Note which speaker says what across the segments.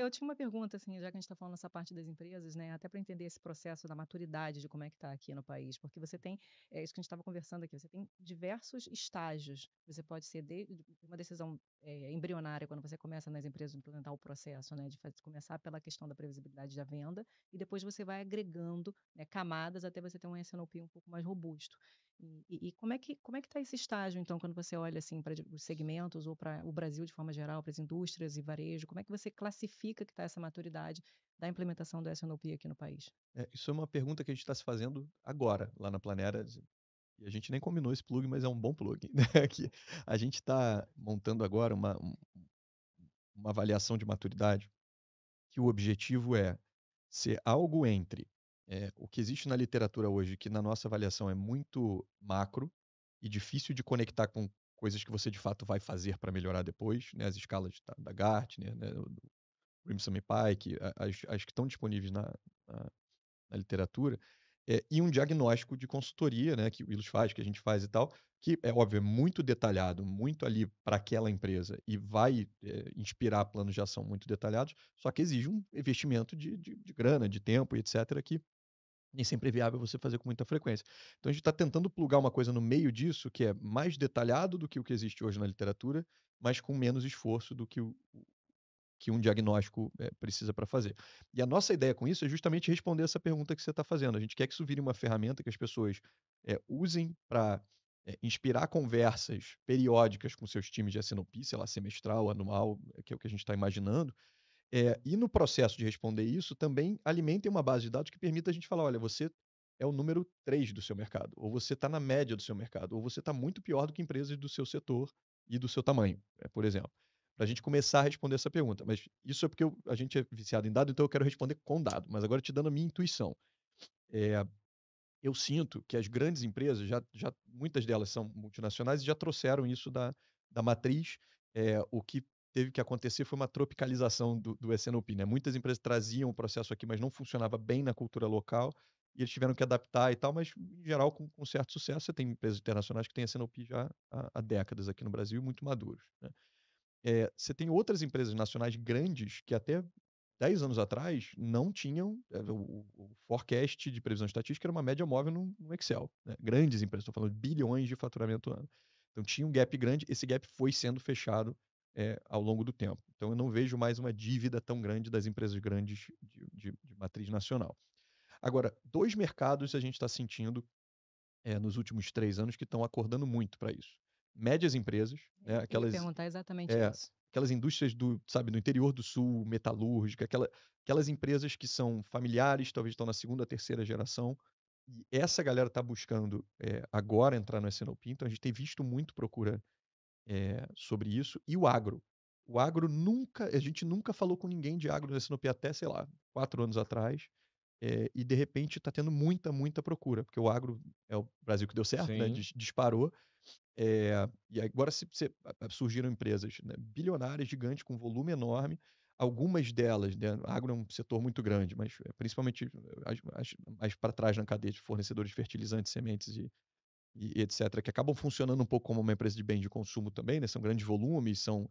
Speaker 1: eu tinha uma pergunta, assim, já que a gente está falando nessa parte das empresas, né? Até para entender esse processo da maturidade de como é que está aqui no país, porque você tem, é isso que a gente estava conversando aqui, você tem diversos estágios. Você pode ser de uma decisão embrionária quando você começa nas empresas a implementar o processo, né? Começar pela questão da previsibilidade da venda e depois você vai agregando, né, camadas até você ter um S&OP um pouco mais robusto. E como é que está esse estágio, então, quando você olha assim para os segmentos ou para o Brasil de forma geral, para as indústrias e varejo, como é que você classifica que está essa maturidade da implementação do S&OP aqui no país?
Speaker 2: Isso é uma pergunta que a gente está se fazendo agora, lá na Planera, e a gente nem combinou esse plug, mas é um bom plug, né, que a gente está montando agora uma avaliação de maturidade, que o objetivo é ser algo entre o que existe na literatura hoje, que na nossa avaliação é muito macro e difícil de conectar com coisas que você de fato vai fazer para melhorar depois, né, as escalas da Gartner, né, do Grimson e Pike, as que estão disponíveis na, na literatura, e um diagnóstico de consultoria, né, que o Ilus faz, que a gente faz e tal, que é óbvio, é muito detalhado, muito ali para aquela empresa e vai inspirar planos de ação muito detalhados, só que exige um investimento de grana, de tempo e etc., que nem sempre é viável você fazer com muita frequência. Então a gente está tentando plugar uma coisa no meio disso, que é mais detalhado do que o que existe hoje na literatura, mas com menos esforço do que que um diagnóstico precisa para fazer. E a nossa ideia com isso é justamente responder essa pergunta que você está fazendo. A gente quer que isso vire uma ferramenta que as pessoas usem para inspirar conversas periódicas com seus times de S&OP, sei lá, semestral, anual, que é o que a gente está imaginando. E no processo de responder isso, também alimentem uma base de dados que permita a gente falar, olha, você é o número 3 do seu mercado, ou você está na média do seu mercado, ou você está muito pior do que empresas do seu setor e do seu tamanho, por exemplo. Para a gente começar a responder essa pergunta. Mas isso é porque a gente é viciado em dado, então eu quero responder com dado. Mas agora te dando a minha intuição. É, eu sinto que as grandes empresas, muitas delas são multinacionais e já trouxeram isso da matriz. O que teve que acontecer foi uma tropicalização do S&OP, né? Muitas empresas traziam o processo aqui, mas não funcionava bem na cultura local, e eles tiveram que adaptar e tal, mas em geral com certo sucesso. Você tem empresas internacionais que têm S&OP já há décadas aqui no Brasil, muito maduros, né? Você tem outras empresas nacionais grandes que até 10 anos atrás não tinham o forecast de previsão estatística era uma média móvel no Excel, né? Grandes empresas, estou falando de bilhões de faturamento ano. Então tinha um gap grande, esse gap foi sendo fechado ao longo do tempo. Então eu não vejo mais uma dívida tão grande das empresas grandes de matriz nacional. Agora, dois mercados a gente está sentindo nos últimos 3 anos que estão acordando muito para isso. Médias empresas, né,
Speaker 1: Eu ia perguntar exatamente
Speaker 2: é,
Speaker 1: isso.
Speaker 2: aquelas indústrias sabe, do interior do sul, metalúrgica, aquelas empresas que são familiares, talvez estão na segunda, terceira geração, e essa galera está buscando agora entrar no S&OP, então a gente tem visto muito procura sobre isso, e o agro. O agro a gente nunca falou com ninguém de agro no S&OP até, sei lá, 4 anos atrás, e de repente está tendo muita, muita procura, porque o agro é o Brasil que deu certo, né?
Speaker 3: Sim.
Speaker 2: Disparou. E agora surgiram empresas, né, bilionárias, gigantes, com volume enorme. Algumas delas, né, agro é um setor muito grande, mas principalmente mais para trás na cadeia de fornecedores de fertilizantes, sementes e etc., que acabam funcionando um pouco como uma empresa de bem de consumo também, né? São grandes volumes, são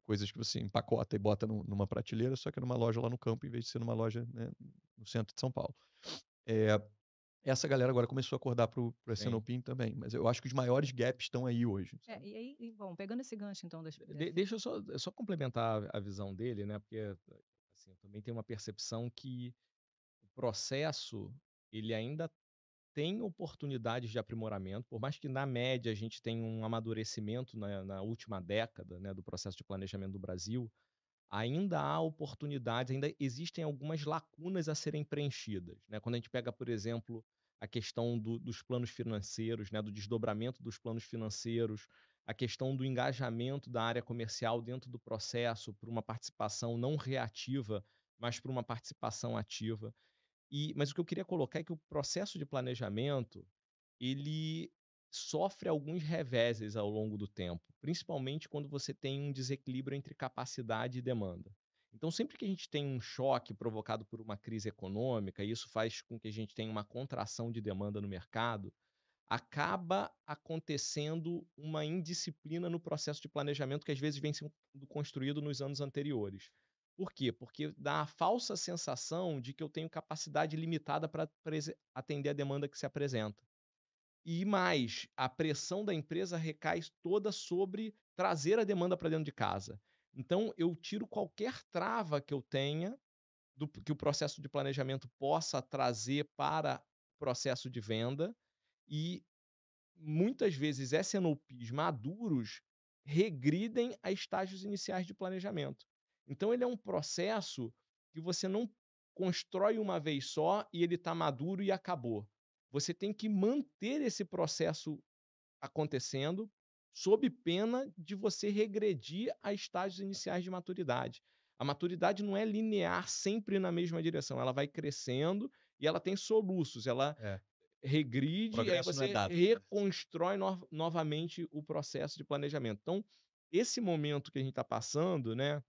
Speaker 2: coisas que você empacota e bota numa prateleira, só que numa loja lá no campo, em vez de ser numa loja, né, no centro de São Paulo. É, essa galera agora começou a acordar para o
Speaker 3: Sim.
Speaker 2: S&OP também, mas eu acho que os maiores gaps estão aí hoje, sabe?
Speaker 1: E aí, bom, pegando esse gancho, então,
Speaker 3: Deixa eu só complementar a visão dele, né? Porque assim, eu também tenho uma percepção que o processo ele ainda tem oportunidades de aprimoramento, por mais que na média a gente tenha um amadurecimento na última década, né, do processo de planejamento do Brasil, ainda há oportunidades, ainda existem algumas lacunas a serem preenchidas, né? Quando a gente pega, por exemplo, a questão dos planos financeiros, né, do desdobramento dos planos financeiros, a questão do engajamento da área comercial dentro do processo por uma participação não reativa, mas por uma participação ativa. Mas o que eu queria colocar é que o processo de planejamento, ele sofre alguns reveses ao longo do tempo, principalmente quando você tem um desequilíbrio entre capacidade e demanda. Então, sempre que a gente tem um choque provocado por uma crise econômica, e isso faz com que a gente tenha uma contração de demanda no mercado, acaba acontecendo uma indisciplina no processo de planejamento que às vezes vem sendo construído nos anos anteriores. Por quê? Porque dá a falsa sensação de que eu tenho capacidade limitada para atender a demanda que se apresenta. E mais, a pressão da empresa recai toda sobre trazer a demanda para dentro de casa. Então, eu tiro qualquer trava que eu tenha, que o processo de planejamento possa trazer para o processo de venda, e muitas vezes SNOPs maduros regridem a estágios iniciais de planejamento. Então, ele é um processo que você não constrói uma vez só e ele está maduro e acabou. Você tem que manter esse processo acontecendo, sob pena de você regredir a estágios iniciais de maturidade. A maturidade não é linear sempre na mesma direção, ela vai crescendo e ela tem soluços, ela
Speaker 2: É,
Speaker 3: regride e aí
Speaker 2: progresso não é
Speaker 3: você
Speaker 2: dado.
Speaker 3: reconstrói novamente o processo de planejamento. Então, esse momento que a gente está passando, né,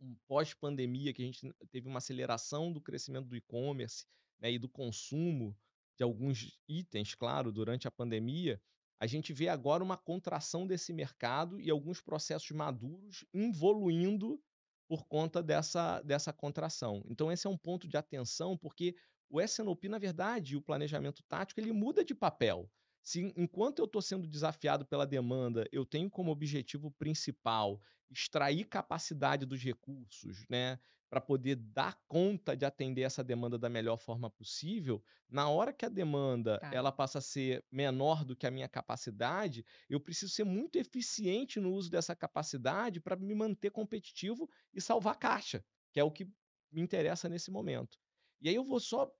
Speaker 3: um pós-pandemia, que a gente teve uma aceleração do crescimento do e-commerce, né, e do consumo de alguns itens, claro, durante a pandemia, a gente vê agora uma contração desse mercado e alguns processos maduros evoluindo por conta dessa contração. Então, esse é um ponto de atenção, porque o S&OP, na verdade, o planejamento tático, ele muda de papel. Se enquanto eu estou sendo desafiado pela demanda, eu tenho como objetivo principal extrair capacidade dos recursos, né, para poder dar conta de atender essa demanda da melhor forma possível, na hora que a demanda
Speaker 1: Cai.
Speaker 3: ela passa a ser menor do que a minha capacidade, eu preciso ser muito eficiente no uso dessa capacidade para me manter competitivo e salvar caixa, que é o que me interessa nesse momento. E aí eu vou só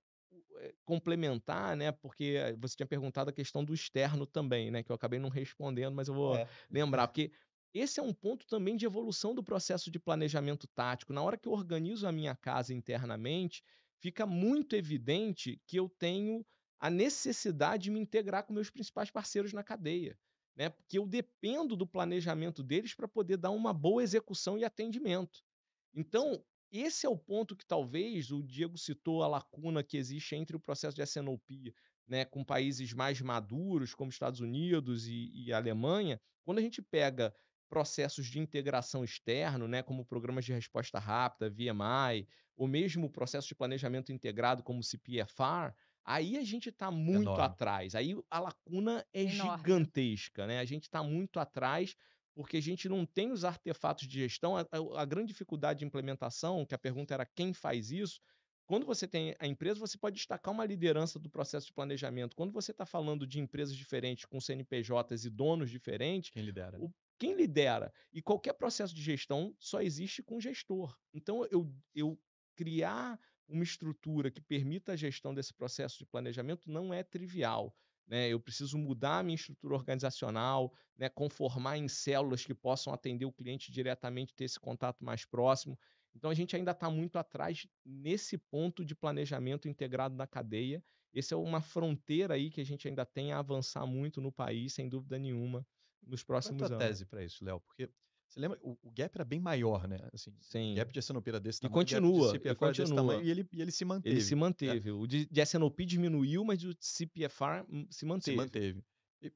Speaker 3: complementar, né, porque você tinha perguntado a questão do externo também, né, que eu acabei não respondendo, mas eu vou lembrar, porque esse é um ponto também de evolução do processo de planejamento tático. Na hora que eu organizo a minha casa internamente, fica muito evidente que eu tenho a necessidade de me integrar com meus principais parceiros na cadeia, né? Porque eu dependo do planejamento deles para poder dar uma boa execução e atendimento. Então, esse é o ponto que talvez o Diego citou a lacuna que existe entre o processo de S&OP, né, com países mais maduros, como Estados Unidos e Alemanha. Quando a gente pega processos de integração externo, né, como programas de resposta rápida, VMI, ou mesmo o processo de planejamento integrado, como o CPFR, aí a gente está muito
Speaker 2: Enorme.
Speaker 3: atrás. Aí a lacuna é
Speaker 1: Enorme.
Speaker 3: gigantesca, né? A gente está muito atrás porque a gente não tem os artefatos de gestão. A grande dificuldade de implementação, que a pergunta era quem faz isso, quando você tem a empresa, você pode destacar uma liderança do processo de planejamento. Quando você está falando de empresas diferentes, com CNPJs e donos diferentes,
Speaker 2: Quem lidera?
Speaker 3: quem lidera? E qualquer processo de gestão só existe com gestor. Então, eu criar uma estrutura que permita a gestão desse processo de planejamento não é trivial, né? Eu preciso mudar a minha estrutura organizacional, né? Conformar em células que possam atender o cliente diretamente, ter esse contato mais próximo. Então, a gente ainda está muito atrás nesse ponto de planejamento integrado na cadeia. Essa é uma fronteira aí que a gente ainda tem a avançar muito no país, sem dúvida nenhuma, nos
Speaker 2: Qual é a
Speaker 3: próximos
Speaker 2: tua
Speaker 3: anos.
Speaker 2: tese para isso, Léo? Porque você lembra, o gap era bem maior, né? Assim, o
Speaker 3: Sim.
Speaker 2: gap de S&OP era desse
Speaker 3: E
Speaker 2: tamanho, o gap de
Speaker 3: continua,
Speaker 2: CPFR era desse tamanho e ele se manteve.
Speaker 3: Ele se
Speaker 2: né?
Speaker 3: manteve. O de S&OP diminuiu, mas o CPFR se
Speaker 2: Se
Speaker 3: manteve.
Speaker 2: manteve.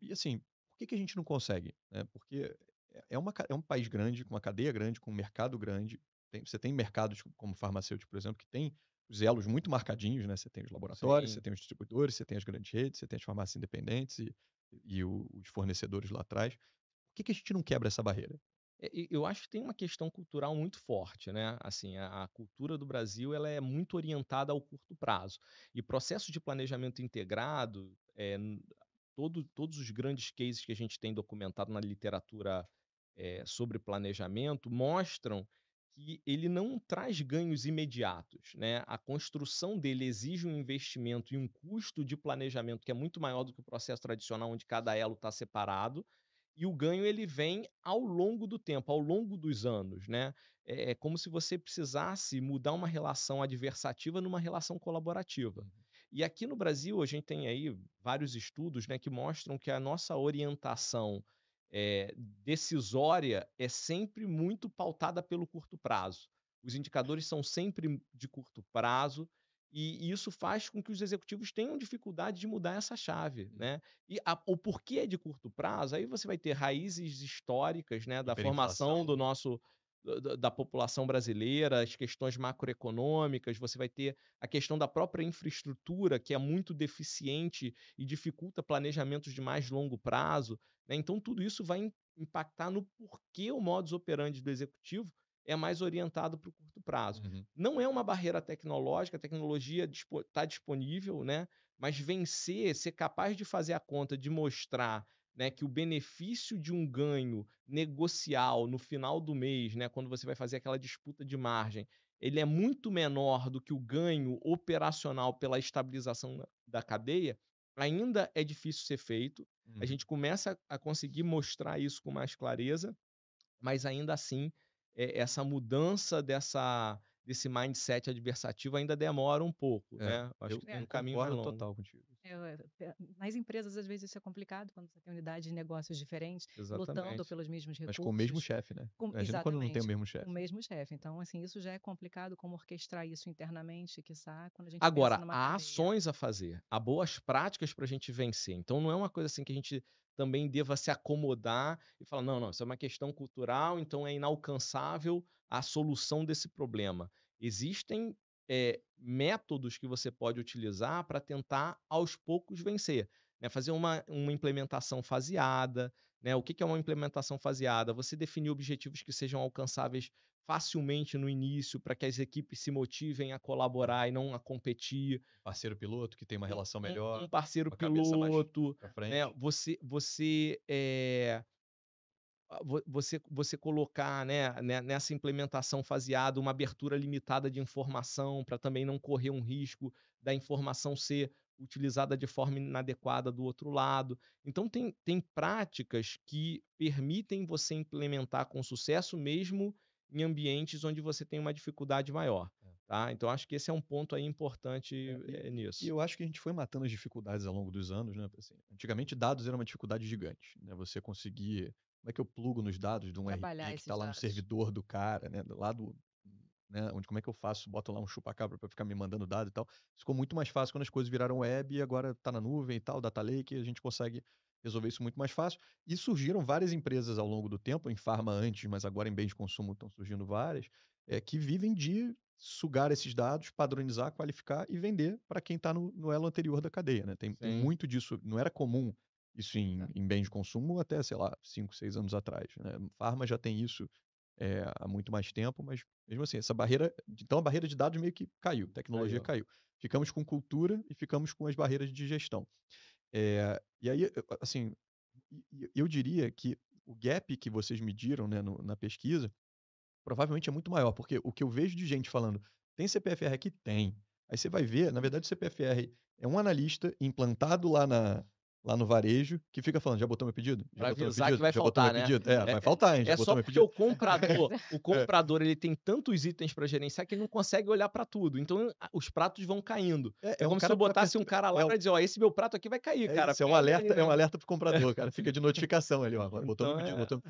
Speaker 2: E assim, por que a gente não consegue? Né? Porque é um país grande, com uma cadeia grande, com um mercado grande. Você tem mercados como farmacêutico, por exemplo, que tem os elos muito marcadinhos, né? Você tem os laboratórios,
Speaker 3: Sim.
Speaker 2: você tem os distribuidores, você tem as grandes redes, você tem as farmácias independentes e os fornecedores lá atrás. Por que a gente não quebra essa barreira?
Speaker 3: Eu acho que tem uma questão cultural muito forte, né? Assim, a cultura do Brasil ela é muito orientada ao curto prazo. E processo de planejamento integrado, todos os grandes cases que a gente tem documentado na literatura sobre planejamento mostram que ele não traz ganhos imediatos, né? A construção dele exige um investimento e um custo de planejamento que é muito maior do que o processo tradicional, onde cada elo está separado, e o ganho ele vem ao longo do tempo, ao longo dos anos, né? É como se você precisasse mudar uma relação adversativa numa relação colaborativa. E aqui no Brasil, a gente tem aí vários estudos, né, que mostram que a nossa orientação decisória é sempre muito pautada pelo curto prazo. Os indicadores são sempre de curto prazo, e isso faz com que os executivos tenham dificuldade de mudar essa chave, né? E o porquê é de curto prazo, aí você vai ter raízes históricas, né, da formação do nosso da população brasileira, as questões macroeconômicas, você vai ter a questão da própria infraestrutura, que é muito deficiente e dificulta planejamentos de mais longo prazo, né? Então, tudo isso vai impactar no porquê o modus operandi do executivo é mais orientado para o curto prazo.
Speaker 2: Uhum.
Speaker 3: Não é uma barreira tecnológica, a tecnologia está disponível, né? Mas vencer, ser capaz de fazer a conta, de mostrar, né, que o benefício de um ganho negocial no final do mês, né, quando você vai fazer aquela disputa de margem, ele é muito menor do que o ganho operacional pela estabilização da cadeia, ainda é difícil ser feito. A gente começa a conseguir mostrar isso com mais clareza, mas ainda assim, essa mudança desse mindset adversativo ainda demora um pouco, né? Acho que tem um caminho mais
Speaker 2: concordo
Speaker 3: longo.
Speaker 2: total contigo.
Speaker 1: Nas empresas, às vezes, isso é complicado, quando você tem unidades de negócios diferentes, lutando
Speaker 3: Exatamente.
Speaker 1: pelos mesmos
Speaker 2: Mas
Speaker 1: recursos.
Speaker 2: com o mesmo chefe, né? Imagina quando não tem o mesmo chefe.
Speaker 1: Com o mesmo chefe. Então, assim, isso já é complicado, como orquestrar isso internamente, quiçá, quando a gente
Speaker 3: Agora,
Speaker 1: pensa numa
Speaker 3: há
Speaker 1: cadeia.
Speaker 3: ações a fazer, há boas práticas para a gente vencer. Então, não é uma coisa assim que a gente também deva se acomodar e falar, não, isso é uma questão cultural, então é inalcançável a solução desse problema. Existem métodos que você pode utilizar para tentar, aos poucos, vencer. Né? Fazer uma implementação faseada. Né? O que é uma implementação faseada? Você definir objetivos que sejam alcançáveis facilmente no início, para que as equipes se motivem a colaborar e não a competir.
Speaker 2: Parceiro piloto que tem uma relação melhor.
Speaker 3: Um parceiro
Speaker 2: com a cabeça mais
Speaker 3: piloto,
Speaker 2: pra frente.
Speaker 3: né? Você colocar, né, nessa implementação faseada uma abertura limitada de informação para também não correr um risco da informação ser utilizada de forma inadequada do outro lado. Então, tem práticas que permitem você implementar com sucesso mesmo em ambientes onde você tem uma dificuldade maior. Tá? Então, acho que esse é um ponto aí importante nisso.
Speaker 2: E eu acho que a gente foi matando as dificuldades ao longo dos anos, né? Assim, antigamente, dados era uma dificuldade gigante, né? Você conseguir... Como é que eu plugo nos dados de um RP que está lá no servidor do cara, né? Lá do... Né? Como é que eu faço? Boto lá um chupa-cabra para ficar me mandando dado e tal. Ficou muito mais fácil quando as coisas viraram web e agora está na nuvem e tal, data lake, a gente consegue resolver isso muito mais fácil. E surgiram várias empresas ao longo do tempo, em farma antes, mas agora em bens de consumo estão surgindo várias, que vivem de sugar esses dados, padronizar, qualificar e vender para quem está no elo anterior da cadeia. Né? Tem muito disso. Não era comum isso em bens de consumo até, sei lá, 5, 6 anos atrás. Né? Farma já tem isso há muito mais tempo, mas mesmo assim, essa barreira... Então a barreira de dados meio que caiu, a tecnologia caiu. Ficamos com cultura e ficamos com as barreiras de gestão. E aí, assim, eu diria que o gap que vocês mediram, né, na pesquisa provavelmente é muito maior, porque o que eu vejo de gente falando, tem CPFR aqui? Tem. Aí você vai ver, na verdade o CPFR é um analista implantado lá no varejo, que fica falando, já botou meu pedido? Já
Speaker 3: pra
Speaker 2: botou meu
Speaker 3: avisar
Speaker 2: pedido?
Speaker 3: que vai
Speaker 2: Já
Speaker 3: faltar,
Speaker 2: botou meu
Speaker 3: né?
Speaker 2: pedido? Vai faltar, hein? Já botou
Speaker 3: só
Speaker 2: meu
Speaker 3: porque
Speaker 2: pedido?
Speaker 3: o comprador ele tem tantos itens para gerenciar que ele não consegue olhar para tudo. Então, os pratos vão caindo. É como se eu botasse um cara lá para dizer, ó, esse meu prato aqui vai cair, cara.
Speaker 2: Isso, é um alerta pro comprador, cara. Fica de notificação ali, ó. Botou meu pedido, botou...